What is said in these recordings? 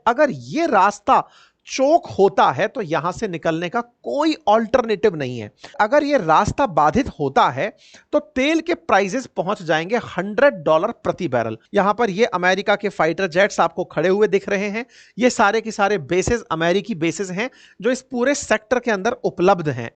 अगर ये रास्ता चोक होता है तो यहां से निकलने का कोई ऑल्टरनेटिव नहीं है। अगर ये रास्ता बाधित होता है तो तेल के प्राइसेस पहुंच जाएंगे $100 प्रति बैरल। यहां पर ये अमेरिका के फाइटर जेट्स आपको खड़े हुए दिख रहे हैं। ये सारे के सारे बेसेस अमेरिकी बेसेस हैं जो इस पूरे सेक्टर के अंदर उपलब्ध हैं।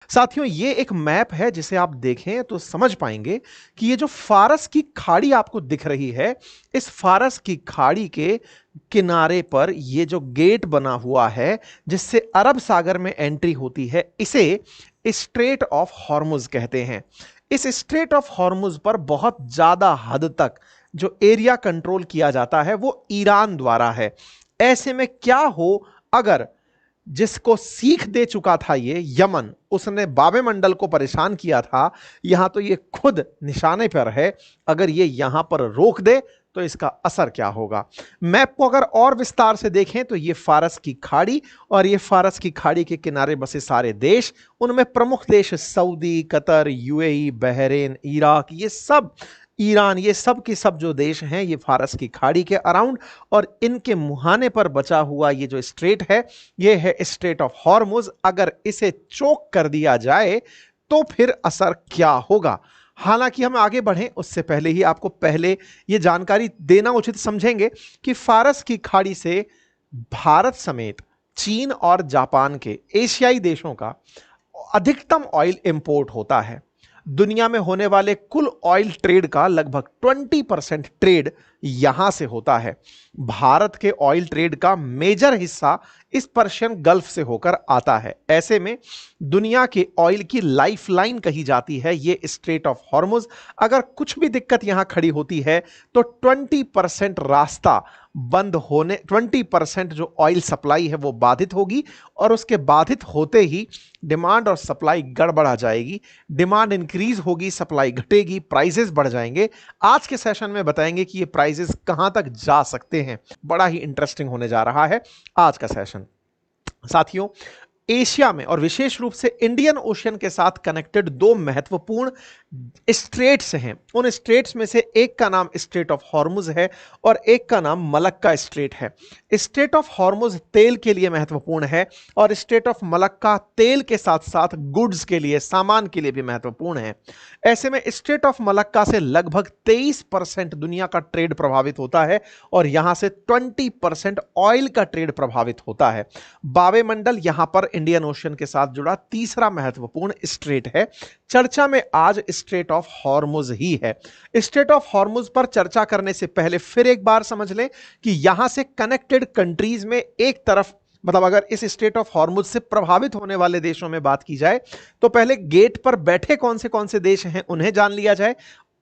साथियों, ये एक मैप है जिसे आप देखें तो समझ पाएंगे कि ये जो फारस की खाड़ी आपको दिख रही है, इस फारस की खाड़ी के किनारे पर ये जो गेट बना हुआ है जिससे अरब सागर में एंट्री होती है, इसे स्ट्रेट ऑफ हॉर्मुज कहते हैं। इस स्ट्रेट ऑफ हॉर्मुज पर बहुत ज्यादा हद तक जो एरिया कंट्रोल किया जाता है वो ईरान द्वारा है। ऐसे में क्या हो अगर जिसको सीख दे चुका था ये यमन, उसने बाबे मंडल को परेशान किया था, यहां तो ये खुद निशाने पर है, अगर ये यहां पर रोक दे तो इसका असर क्या होगा। मैप को अगर और विस्तार से देखें तो ये फारस की खाड़ी और ये फारस की खाड़ी के किनारे बसे सारे देश, उनमें प्रमुख देश Saudi, Qatar, UAE, Bahrain, Iraq, ये सब, ईरान, ये सब के सब जो देश हैं ये फारस की खाड़ी के अराउंड, और इनके मुहाने पर बचा हुआ ये जो स्ट्रेट है ये है स्ट्रेट ऑफ हॉर्मुज। अगर इसे चोक कर दिया जाए तो फिर असर क्या होगा। हालांकि हम आगे बढ़ें उससे पहले ही आपको पहले ये जानकारी देना उचित समझेंगे कि फारस की खाड़ी से भारत समेत चीन और जापान के एशियाई देशों का अधिकतम ऑयल इंपोर्ट होता है। दुनिया में होने वाले कुल ऑयल ट्रेड का लगभग 20% ट्रेड यहां से होता है। भारत के ऑयल ट्रेड का मेजर हिस्सा इस पर्शियन गल्फ से होकर आता है। ऐसे में दुनिया के ऑयल की लाइफलाइन कही जाती है ये स्ट्रेट ऑफ हॉर्मुज। अगर कुछ भी दिक्कत यहां खड़ी होती है तो 20% रास्ता बंद होने, 20% जो ऑयल सप्लाई है वो बाधित होगी, और उसके बाधित होते ही डिमांड और सप्लाई गड़बड़ा जाएगी। डिमांड इंक्रीज होगी, सप्लाई घटेगी, प्राइसेस बढ़ जाएंगे। आज के सेशन में बताएंगे कि ये प्राइसेस कहां तक जा सकते हैं। बड़ा ही इंटरेस्टिंग होने जा रहा है आज का सेशन। साथियों, एशिया में और विशेष रूप से इंडियन ओशियन के साथ कनेक्टेड दो महत्वपूर्ण स्ट्रेट्स हैं। उन स्ट्रेट्स में से एक का नाम स्ट्रेट ऑफ हॉर्मुज है और एक का नाम मलक्का स्ट्रेट है। स्ट्रेट ऑफ हॉर्मुज तेल के लिए महत्वपूर्ण है और स्ट्रेट ऑफ मलक्का तेल के साथ साथ गुड्स के लिए, सामान के लिए भी महत्वपूर्ण है। ऐसे में स्ट्रेट ऑफ मलक्का से लगभग 23% दुनिया का ट्रेड प्रभावित होता है और यहां से 20% ऑयल का ट्रेड प्रभावित होता है। बाबे मंडल यहां पर इंडियन ओशन के साथ जुड़ा तीसरा महत्वपूर्ण स्ट्रेट है। चर्चा में आज स्ट्रेट ऑफ हॉर्मुज ही है। स्ट्रेट ऑफ हॉर्मुज पर चर्चा करने से पहले फिर एक बार समझ लें कि यहां से कनेक्टेड कंट्रीज में एक तरफ, मतलब अगर इस स्ट्रेट ऑफ हॉर्मुज से प्रभावित होने वाले देशों में बात की जाए तो पहले गेट पर बैठे कौन से देश हैं उन्हें जान लिया जाए।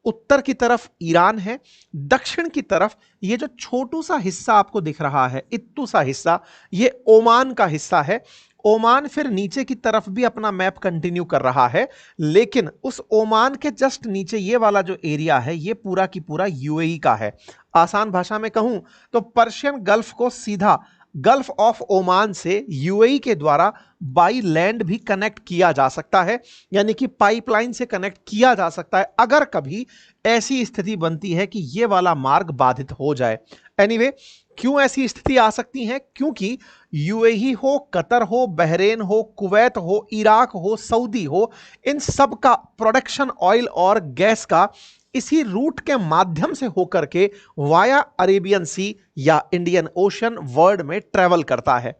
उत्तर की तरफ ईरान है, दक्षिण की तरफ ये जो छोटू सा हिस्सा आपको दिख रहा है, इत्तू सा हिस्सा, ये ओमान का हिस्सा है। ओमान फिर नीचे की तरफ भी अपना मैप कंटिन्यू कर रहा है, लेकिन उस ओमान के जस्ट नीचे ये वाला जो एरिया है ये पूरा की पूरा यूएई का है। आसान भाषा में कहूं तो पर्शियन गल्फ को सीधा गल्फ ऑफ ओमान से यूएई के द्वारा बाई लैंड भी कनेक्ट किया जा सकता है, यानी कि पाइपलाइन से कनेक्ट किया जा सकता है अगर कभी ऐसी स्थिति बनती है कि यह वाला मार्ग बाधित हो जाए। एनीवे, क्यों ऐसी स्थिति आ सकती है? क्योंकि यूएई हो, कतर हो, बहरेन हो, कुवैत हो, इराक हो, सऊदी हो, इन सब का प्रोडक्शन ऑयल और गैस का इसी रूट के माध्यम से होकर के वाया अरेबियन सी या इंडियन ओशन वर्ल्ड में ट्रेवल करता है।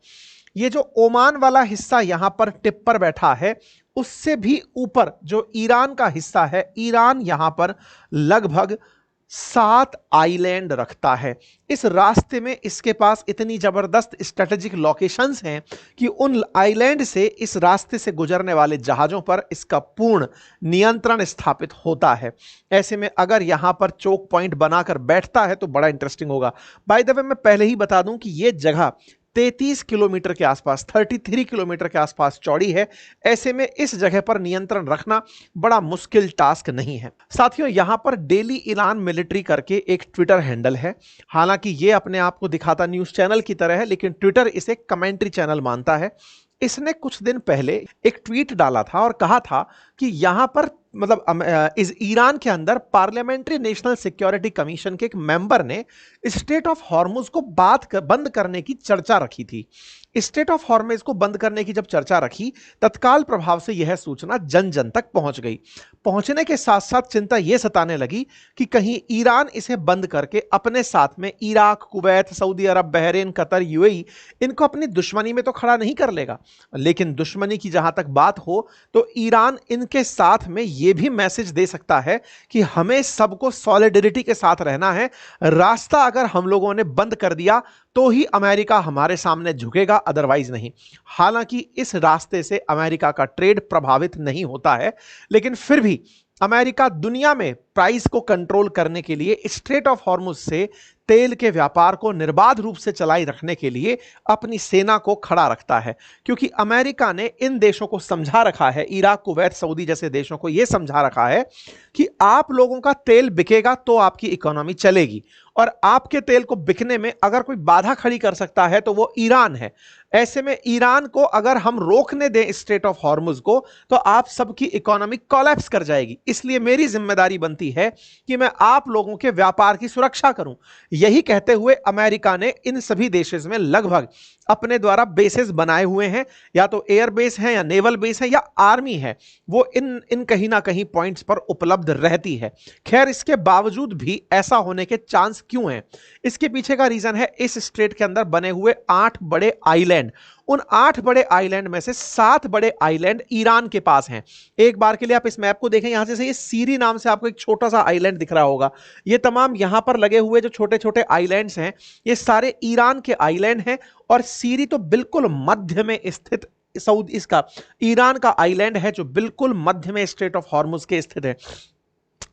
ये जो ओमान वाला हिस्सा यहां पर टिप पर बैठा है, उससे भी ऊपर जो ईरान का हिस्सा है, ईरान यहां पर लगभग 7 आइलैंड रखता है। इस रास्ते में इसके पास इतनी जबरदस्त स्ट्रेटेजिक लोकेशंस हैं कि उन आइलैंड से इस रास्ते से गुजरने वाले जहाजों पर इसका पूर्ण नियंत्रण स्थापित होता है। ऐसे में अगर यहां पर चोक पॉइंट बनाकर बैठता है तो बड़ा इंटरेस्टिंग होगा। बाय द वे, मैं पहले ही बता दूं कि यह जगह 33 किलोमीटर के आसपास, 33 किलोमीटर के आसपास चौड़ी है। ऐसे में इस जगह पर नियंत्रण रखना बड़ा मुश्किल टास्क नहीं है। साथियों, यहां पर डेली ईरान मिलिट्री करके एक ट्विटर हैंडल है। हालांकि यह अपने आप को दिखाता न्यूज चैनल की तरह है, लेकिन ट्विटर इसे कमेंट्री चैनल मानता है। इसने कुछ दिन पहले एक ट्वीट डाला था और कहा था कि यहां पर इस ईरान के अंदर पार्लियामेंट्री नेशनल सिक्योरिटी कमीशन के एक मेंबर ने स्ट्रेट ऑफ हॉर्मुज को बंद करने की चर्चा रखी थी। स्ट्रेट ऑफ हॉर्मुज को बंद करने की जब चर्चा रखी, तत्काल प्रभाव से यह सूचना जन जन तक पहुंच गई। पहुंचने के साथ साथ चिंता यह सताने लगी कि कहीं ईरान इसे बंद करके अपने साथ में इराक, कुवैत, सऊदी अरब, बहरीन, कतर, यूएई इनको अपनी दुश्मनी में तो खड़ा नहीं कर लेगा। लेकिन दुश्मनी की जहां तक बात हो तो ईरान इनके साथ में यह भी मैसेज दे सकता है कि हमें सबको सॉलिडरिटी के साथ रहना है। रास्ता अगर हम लोगों ने बंद कर दिया तो ही अमेरिका हमारे सामने झुकेगा, अदरवाइज नहीं। हालांकि इस रास्ते से अमेरिका का ट्रेड प्रभावित नहीं होता है, लेकिन फिर भी अमेरिका दुनिया में प्राइस को कंट्रोल करने के लिए स्ट्रेट ऑफ हॉर्मुज से तेल के व्यापार को निर्बाध रूप से चलाई रखने के लिए अपनी सेना को खड़ा रखता है। क्योंकि अमेरिका ने इन देशों को समझा रखा है, इराक, कुवैत, सऊदी जैसे देशों को यह समझा रखा है कि आप लोगों का तेल बिकेगा तो आपकी इकोनॉमी चलेगी, और आपके तेल को बिकने में अगर कोई बाधा खड़ी कर सकता है तो वो ईरान है। ऐसे में ईरान को अगर हम रोकने दें स्ट्रेट ऑफ हॉर्मुज को, तो आप सबकी इकोनॉमी कोलैप्स कर जाएगी। इसलिए मेरी जिम्मेदारी बनती है कि मैं आप लोगों के व्यापार की सुरक्षा करूं। यही कहते हुए अमेरिका ने इन सभी देशों में लगभग अपने द्वारा बेसेस बनाए हुए हैं, या तो एयर बेस है, या नेवल बेस है, या आर्मी है, वो इन कहीं ना कहीं पॉइंट्स पर उपलब्ध रहती है। खैर, इसके बावजूद भी ऐसा होने के चांस क्यों हैं? इसके पीछे का रीजन है इस स्ट्रेट के अंदर बने हुए 8 बड़े आइलैंड। उन 8 बड़े आइलैंड में से 7 बड़े आइलैंड ईरान के पास हैं। एक बार के लिए आप इस मैप को देखें, यहां से ये सीरी नाम से आपको एक छोटा सा आइलैंड दिख रहा होगा। ये तमाम यहां पर लगे हुए जो छोटे छोटे आइलैंड्स हैं, ये सारे ईरान के आइलैंड हैं। और सीरी तो बिल्कुल मध्य में स्थित सऊदी इसका ईरान का आइलैंड है, जो बिल्कुल मध्य में स्ट्रेट ऑफ हॉर्मुज के स्थित है।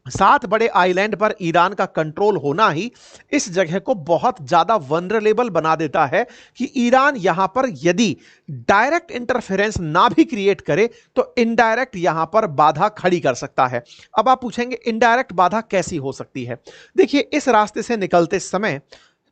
7 बड़े आइलैंड पर ईरान का कंट्रोल होना ही इस जगह को बहुत ज्यादा वनरेबल बना देता है कि ईरान यहां पर यदि डायरेक्ट इंटरफेरेंस ना भी क्रिएट करे तो इनडायरेक्ट यहां पर बाधा खड़ी कर सकता है। अब आप पूछेंगे इनडायरेक्ट बाधा कैसी हो सकती है? देखिए, इस रास्ते से निकलते समय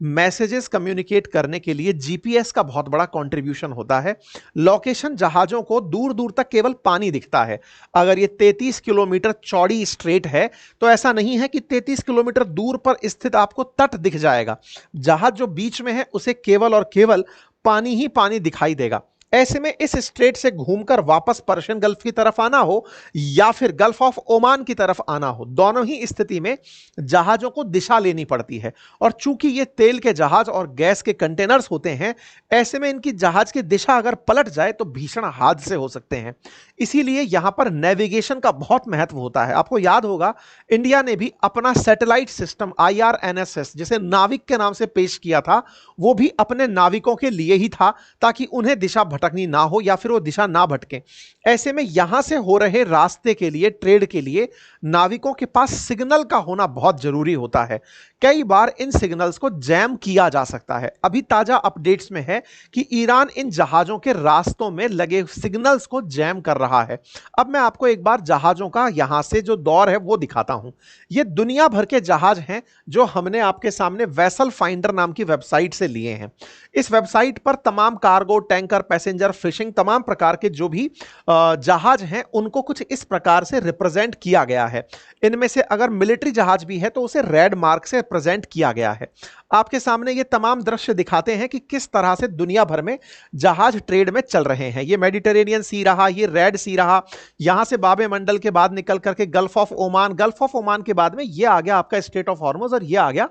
मैसेजेस कम्युनिकेट करने के लिए जीपीएस का बहुत बड़ा कंट्रीब्यूशन होता है। लोकेशन जहाजों को दूर दूर तक केवल पानी दिखता है। अगर ये 33 किलोमीटर चौड़ी स्ट्रेट है तो ऐसा नहीं है कि 33 किलोमीटर दूर पर स्थित आपको तट दिख जाएगा। जहाज जो बीच में है उसे केवल और केवल पानी ही पानी दिखाई देगा। ऐसे में इस स्ट्रेट से घूमकर वापस पर्शियन गल्फ की तरफ आना हो या फिर गल्फ ऑफ ओमान की तरफ आना हो, दोनों ही स्थिति में जहाजों को दिशा लेनी पड़ती है। और चूंकि ये तेल के जहाज और गैस के कंटेनर्स होते हैं, ऐसे में इनकी जहाज की दिशा अगर पलट जाए तो भीषण हादसे हो सकते हैं। इसीलिए यहां पर नेविगेशन का बहुत महत्व होता है। आपको याद होगा, इंडिया ने भी अपना सैटेलाइट सिस्टम IRNSS, जिसे नाविक के नाम से पेश किया था, वो भी अपने नाविकों के लिए ही था, ताकि उन्हें दिशा भटकनी ना हो या फिर वो दिशा ना भटके। ऐसे में यहां से हो रहे रास्ते के लिए, ट्रेड के लिए नाविकों के पास सिग्नल का होना बहुत जरूरी होता है। कई बार इन सिग्नल्स को जैम किया जा सकता है। अभी ताजा अपडेट्स में है कि ईरान इन जहाजों के रास्तों में लगे सिग्नल्स को जैम कर रहा है। अब मैं आपको एक बार जहाजों का यहां से जो दौर है वो दिखाता हूं। ये दुनिया भर के जहाज हैं जो हमने आपके सामने वेसल फाइंडर नाम की वेबसाइट से लिए हैं। इस वेबसाइट पर तमाम कार्गो, टैंकर, पैसेंजर, फिशिंग, तमाम प्रकार के जो भी जहाज हैं उनको कुछ इस प्रकार से रिप्रेजेंट किया गया है। इनमें से अगर मिलिट्री जहाज भी है तो उसे रेड मार्क से प्रेजेंट किया गया है। आपके सामने ये तमाम दृश्य दिखाते हैं कि किस तरह से दुनिया भर में जहाज ट्रेड में चल रहे हैं। ये मेडिटेरेनियन सी रहा, ये रेड सी रहा, यहां से बाबे मंडल के बाद निकल करके gulf of Oman, gulf of Oman के बाद में ये आ गया आपका स्ट्रेट ऑफ हॉर्मुज, और ये आ गया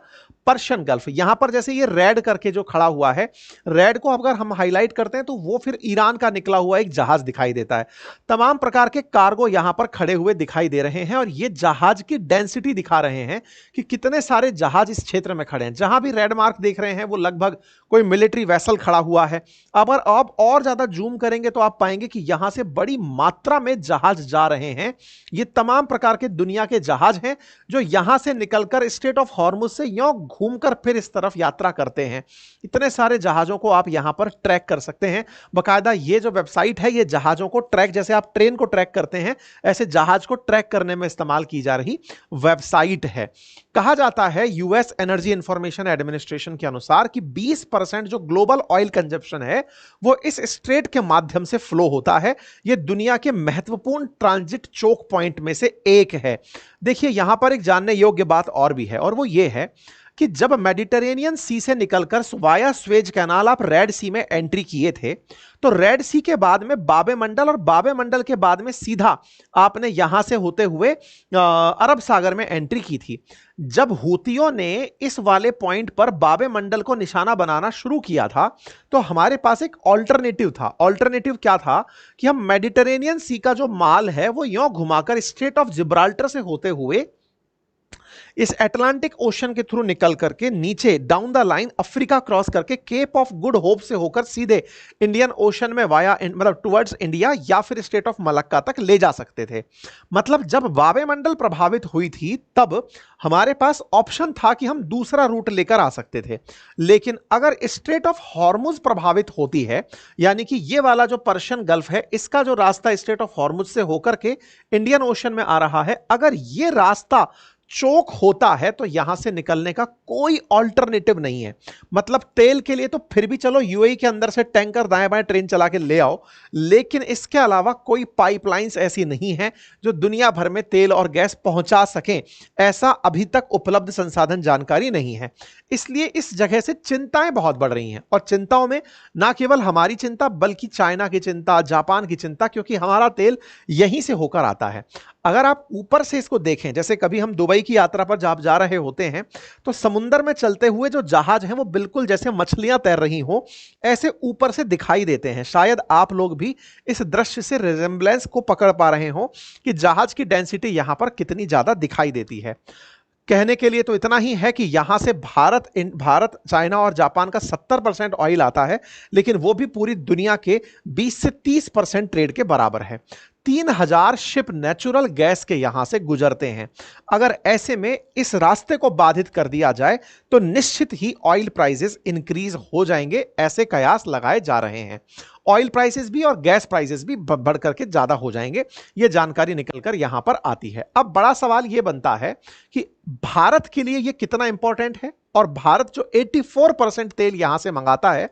पर्शियन गल्फ। यहां पर जैसे ये रेड करके जो खड़ा हुआ है, रेड को अगर हम हाईलाइट करते हैं तो वो फिर ईरान का निकला हुआ एक जहाज दिखाई देता है। तमाम प्रकार के कार्गो यहां पर खड़े हुए दिखाई दे रहे हैं, और ये जहाज की डेंसिटी दिखा रहे हैं कि कितने सारे जहाज इस क्षेत्र में खड़े हैं। जहां भी रेड मार्क देख रहे हैं वो लगभग कोई मिलिट्री वेसल खड़ा हुआ है। अगर आप और ज्यादा जूम करेंगे तो आप पाएंगे कि यहां से बड़ी मात्रा में जहाज जा रहे हैं। ये तमाम प्रकार के दुनिया के जहाज हैं जो यहां से निकलकर स्ट्रेट ऑफ हॉर्मुज से यों घूमकर फिर इस तरफ यात्रा करते हैं। इतने सारे जहाजों को आप यहां पर ट्रैक कर सकते हैं। बकायदा ये जो वेबसाइट है ये जहाजों को ट्रैक, जैसे आप ट्रेन को ट्रैक करते हैं ऐसे जहाज को ट्रैक करने में इस्तेमाल की जा रही वेबसाइट है। कहा जाता है यूएस एनर्जी इंफॉर्मेशन एडमिनिस्ट्रेशन के अनुसार कि 20% जो ग्लोबल ऑयल कंजप्शन है वो इस स्ट्रेट के माध्यम से फ्लो होता है। ये दुनिया के महत्वपूर्ण ट्रांजिट चोक पॉइंट में से एक है। देखिए यहां पर एक जानने योग्य बात और भी है, और वो ये है कि जब मेडिटेरेनियन सी से निकलकर वाया स्वेज कैनाल आप रेड सी में एंट्री किए थे, तो रेड सी के बाद में बाबे मंडल, और बाबे मंडल के बाद में सीधा आपने यहां से होते हुए अरब सागर में एंट्री की थी। जब हूतियों ने इस वाले पॉइंट पर बाबे मंडल को निशाना बनाना शुरू किया था तो हमारे पास एक ऑल्टरनेटिव था। ऑल्टरनेटिव क्या था कि हम मेडिटेरेनियन सी का जो माल है वो यूं घुमाकर स्ट्रेट ऑफ जिब्राल्टर से होते हुए इस अटलांटिक ओशन के थ्रू निकल करके नीचे down the line Africa cross करके केप ऑफ गुड होप से होकर सीधे इंडियन ओशन में वाया मतलब टुवर्ड्स इंडिया या फिर स्टेट ऑफ मलक्का तक ले जा सकते थे। मतलब जब बाबे मंडल प्रभावित हुई थी तब हमारे पास ऑप्शन था कि हम दूसरा रूट लेकर आ सकते थे, लेकिन अगर स्ट्रेट ऑफ हॉर्मुज प्रभावित होती है, यानी कि ये वाला जो पर्शियन गल्फ है इसका जो रास्ता स्ट्रेट ऑफ हॉर्मुज से होकर के इंडियन ओशन में आ रहा है, अगर ये रास्ता चोक होता है तो यहां से निकलने का कोई ऑल्टरनेटिव नहीं है। मतलब तेल के लिए तो फिर भी चलो यूएई के अंदर से टैंकर दाएं बाएं ट्रेन चला के ले आओ, लेकिन इसके अलावा कोई पाइपलाइंस ऐसी नहीं है जो दुनिया भर में तेल और गैस पहुंचा सकें। ऐसा अभी तक उपलब्ध संसाधन जानकारी नहीं है। इसलिए इस जगह से चिंताएं बहुत बढ़ रही हैं, और चिंताओं में ना केवल हमारी चिंता बल्कि चाइना की चिंता, जापान की चिंता, क्योंकि हमारा तेल यहीं से होकर आता है। अगर आप ऊपर से इसको देखें, जैसे कभी हम दुबई की यात्रा पर जब जा रहे होते हैं तो समुद्र में चलते हुए जो जहाज हैं वो बिल्कुल जैसे मछलियां तैर रही हो ऐसे ऊपर से दिखाई देते हैं। शायद आप लोग भी इस दृश्य से रिजेंबलेंस को पकड़ पा रहे हो कि जहाज की डेंसिटी यहां पर कितनी ज्यादा दिखाई देती है। कहने के लिए तो इतना ही है कि यहां से भारत, चाइना और जापान का 70% ऑयल आता है, लेकिन वो भी पूरी दुनिया के 20 से 30% ट्रेड के बराबर है। 3000 शिप नेचुरल गैस के यहां से गुजरते हैं। अगर ऐसे में इस रास्ते को बाधित कर दिया जाए तो निश्चित ही ऑयल प्राइसेस इंक्रीज हो जाएंगे, ऐसे कयास लगाए जा रहे हैं। ऑयल प्राइसेस भी और गैस प्राइसेस भी बढ़ करके ज्यादा हो जाएंगे, यह जानकारी निकलकर यहां पर आती है। अब बड़ा सवाल यह बनता है कि भारत के लिए यह कितना इंपॉर्टेंट है, और भारत जो 84% तेल यहां से मंगाता है,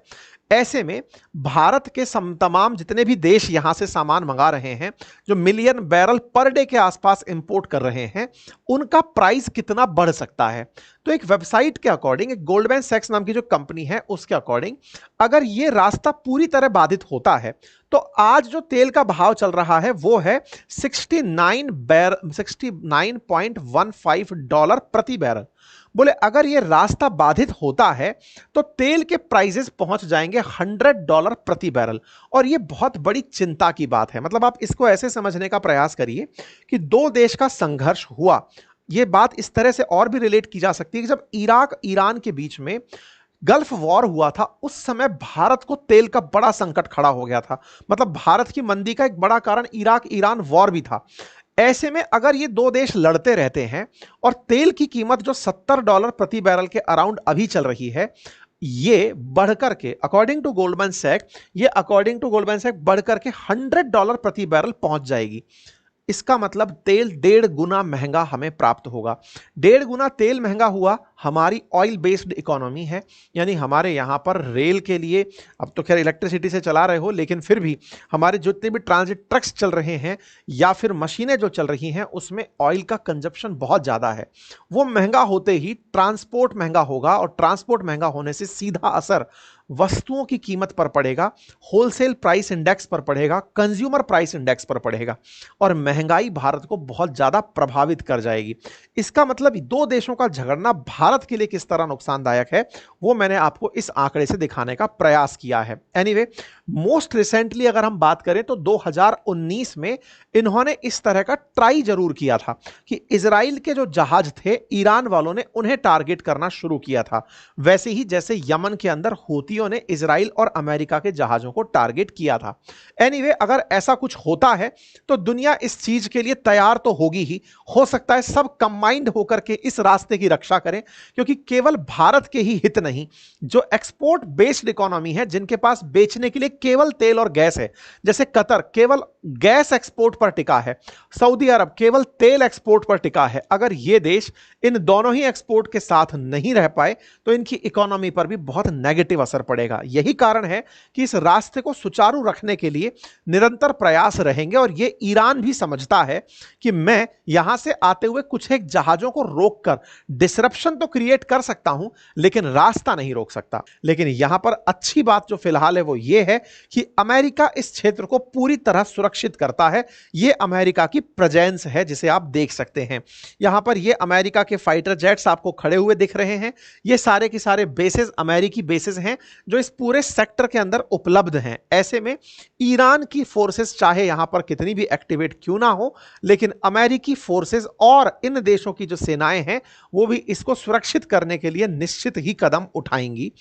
ऐसे में भारत के तमाम जितने भी देश यहां से सामान मंगा रहे हैं, जो मिलियन बैरल पर डे के आसपास इंपोर्ट कर रहे हैं, उनका प्राइस कितना बढ़ सकता है। तो एक वेबसाइट के अकॉर्डिंग, एक गोल्डमैन सैक्स नाम की जो कंपनी है उसके अकॉर्डिंग, अगर यह रास्ता पूरी तरह बाधित होता है तो आज जो तेल का भाव चल रहा है वो है $69.15 प्रति बैरल। बोले अगर यह रास्ता बाधित होता है तो तेल के प्राइसेस पहुंच जाएंगे $100 प्रति बैरल, और यह बहुत बड़ी चिंता की बात है। मतलब आप इसको ऐसे समझने का प्रयास करिए कि दो देश का संघर्ष हुआ। यह बात इस तरह से और भी रिलेट की जा सकती है कि जब इराक ईरान के बीच में गल्फ वॉर हुआ था, उस समय भारत को तेल का बड़ा संकट खड़ा हो गया था। मतलब भारत की मंदी का एक बड़ा कारण इराक ईरान वॉर भी था। ऐसे में अगर ये दो देश लड़ते रहते हैं और तेल की कीमत जो $70 प्रति बैरल के अराउंड अभी चल रही है, ये बढ़कर के अकॉर्डिंग टू गोल्डमैन सैक बढ़कर के $100 प्रति बैरल पहुंच जाएगी। इसका मतलब तेल 1.5 गुना महंगा हमें प्राप्त होगा। 1.5 गुना तेल महंगा हुआ, हमारी ऑयल बेस्ड इकोनॉमी है, यानी हमारे यहाँ पर रेल के लिए, अब तो खैर इलेक्ट्रिसिटी से चला रहे हो, लेकिन फिर भी हमारे जितने भी ट्रांजिट ट्रक्स चल रहे हैं या फिर मशीनें जो चल रही हैं उसमें ऑयल का कंजप्शन बहुत ज़्यादा है। वो महंगा होते ही ट्रांसपोर्ट महंगा होगा, और ट्रांसपोर्ट महंगा होने से सीधा असर वस्तुओं की कीमत पर पड़ेगा, होलसेल प्राइस इंडेक्स पर पड़ेगा, कंज्यूमर प्राइस इंडेक्स पर पड़ेगा, और महंगाई भारत को बहुत ज्यादा प्रभावित कर जाएगी। इसका मतलब दो देशों का झगड़ना भारत के लिए किस तरह नुकसानदायक है वो मैंने आपको इस आंकड़े से दिखाने का प्रयास किया है। एनीवे, मोस्ट रिसेंटली अगर हम बात करें तो 2019 में इन्होंने इस तरह का ट्राई जरूर किया था कि इजराइल के जो जहाज थे, ईरान वालों ने उन्हें टारगेट करना शुरू किया था, वैसे ही जैसे यमन के अंदर हूतियों ने इजराइल और अमेरिका के जहाजों को टारगेट किया था। एनीवे, अगर ऐसा कुछ होता है तो दुनिया इस चीज के लिए तैयार तो होगी ही। हो सकता है सब कंबाइंड होकर के इस रास्ते की रक्षा करें, क्योंकि केवल भारत के ही हित नहीं, जो एक्सपोर्ट बेस्ड इकोनॉमी है, जिनके पास बेचने के लिए केवल तेल और गैस है, जैसे कतर केवल गैस एक्सपोर्ट पर टिका है, सऊदी अरब केवल तेल एक्सपोर्ट पर टिका है, अगर ये देश इन दोनों ही एक्सपोर्ट के साथ नहीं रह पाए तो इनकी इकोनॉमी पर भी बहुत नेगेटिव असर पड़ेगा। यही कारण है कि इस रास्ते को सुचारू रखने के लिए निरंतर प्रयास रहेंगे और ये ईरान भी समझता है कि मैं यहां से आते हुए कुछ एक जहाजों को रोककर डिसरप्शन तो क्रिएट कर सकता हूं, लेकिन रास्ता नहीं रोक सकता। लेकिन यहां पर अच्छी बात जो फिलहाल है वो ये है कि अमेरिका इस क्षेत्र को पूरी तरह सुरक्षित करता है। ये अमेरिका की प्रेजेंस है जिसे आप देख सकते हैं। यहां पर ये अमेरिका के फाइटर जेट्स आपको खड़े हुए दिख रहे हैं। ये सारे के सारे बेसेस अमेरिकी बेसेस हैं जो इस पूरे सेक्टर के अंदर उपलब्ध हैं। ऐसे में ईरान की फोर्सेस चाहे यहां पर कितनी भी एक्टिवेट क्यों ना हो, लेकिन अमेरिकी फोर्सेस और इन देशों की जो सेनाएं हैं वो भी इसको सुरक्षित करने के लिए निश्चित ही कदम उठाएंगी।